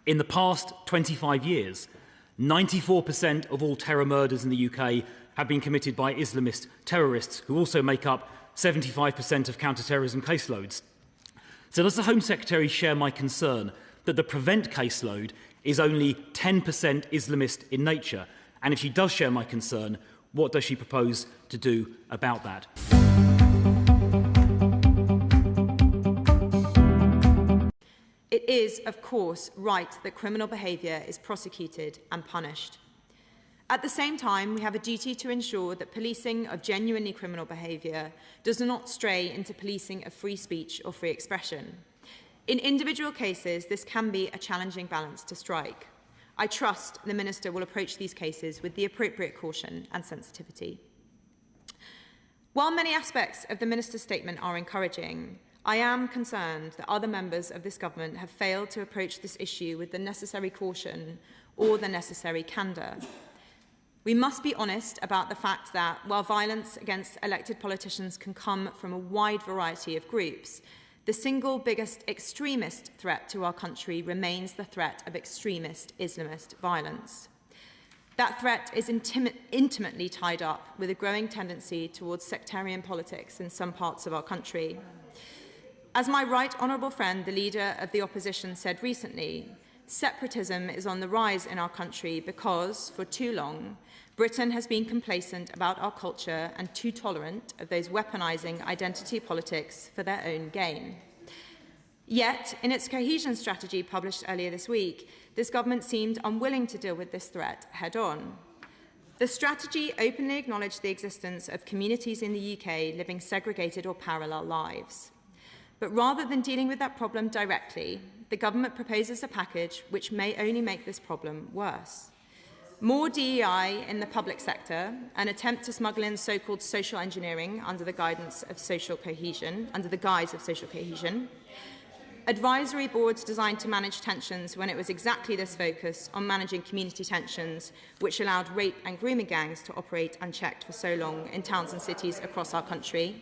In the past 25 years, 94% of all terror murders in the UK have been committed by Islamist terrorists, who also make up 75% of counter-terrorism caseloads. So does the Home Secretary share my concern that the Prevent caseload is only 10% Islamist in nature? And if she does share my concern, what does she propose to do about that? It is, of course, right that criminal behaviour is prosecuted and punished. At the same time, we have a duty to ensure that policing of genuinely criminal behaviour does not stray into policing of free speech or free expression. In individual cases, this can be a challenging balance to strike. I trust the Minister will approach these cases with the appropriate caution and sensitivity. While many aspects of the Minister's statement are encouraging, I am concerned that other members of this government have failed to approach this issue with the necessary caution or the necessary candour. We must be honest about the fact that, while violence against elected politicians can come from a wide variety of groups, the single biggest extremist threat to our country remains the threat of extremist Islamist violence. That threat is intimately tied up with a growing tendency towards sectarian politics in some parts of our country. As my right honourable friend, the Leader of the Opposition, said recently, separatism is on the rise in our country because, for too long, Britain has been complacent about our culture and too tolerant of those weaponising identity politics for their own gain. Yet, in its cohesion strategy published earlier this week, this government seemed unwilling to deal with this threat head-on. The strategy openly acknowledged the existence of communities in the UK living segregated or parallel lives. But rather than dealing with that problem directly, the government proposes a package which may only make this problem worse. More DEI in the public sector, an attempt to smuggle in so-called social engineering under the guise of social cohesion, advisory boards designed to manage tensions when it was exactly this focus on managing community tensions which allowed rape and grooming gangs to operate unchecked for so long in towns and cities across our country,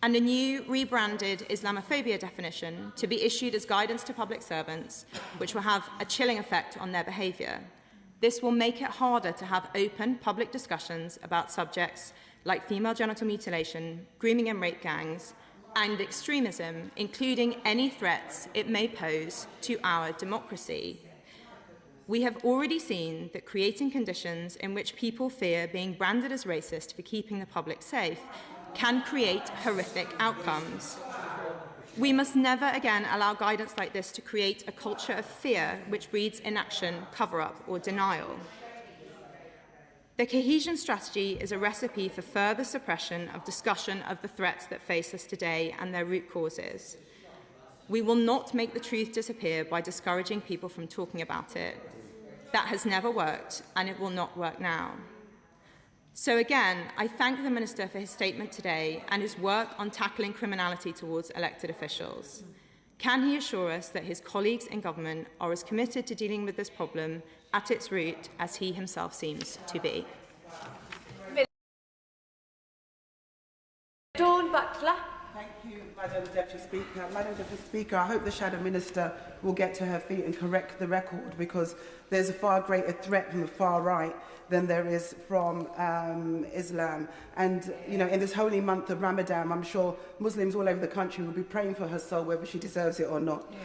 and a new rebranded Islamophobia definition to be issued as guidance to public servants, which will have a chilling effect on their behaviour. This will make it harder to have open public discussions about subjects like female genital mutilation, grooming and rape gangs, and extremism, including any threats it may pose to our democracy. We have already seen that creating conditions in which people fear being branded as racist for keeping the public safe can create horrific outcomes. We must never again allow guidance like this to create a culture of fear which breeds inaction, cover-up or denial. The cohesion strategy is a recipe for further suppression of discussion of the threats that face us today and their root causes. We will not make the truth disappear by discouraging people from talking about it. That has never worked, and it will not work now. So again, I thank the Minister for his statement today and his work on tackling criminality towards elected officials. Can he assure us that his colleagues in government are as committed to dealing with this problem at its root as he himself seems to be? Dawn Butler. Thank you, Madam Deputy Speaker. Madam Deputy Speaker, I hope the Shadow Minister will get to her feet and correct the record, because there's a far greater threat from the far right than there is from Islam. And, you know, in this holy month of Ramadan, I'm sure Muslims all over the country will be praying for her soul, whether she deserves it or not. Yeah.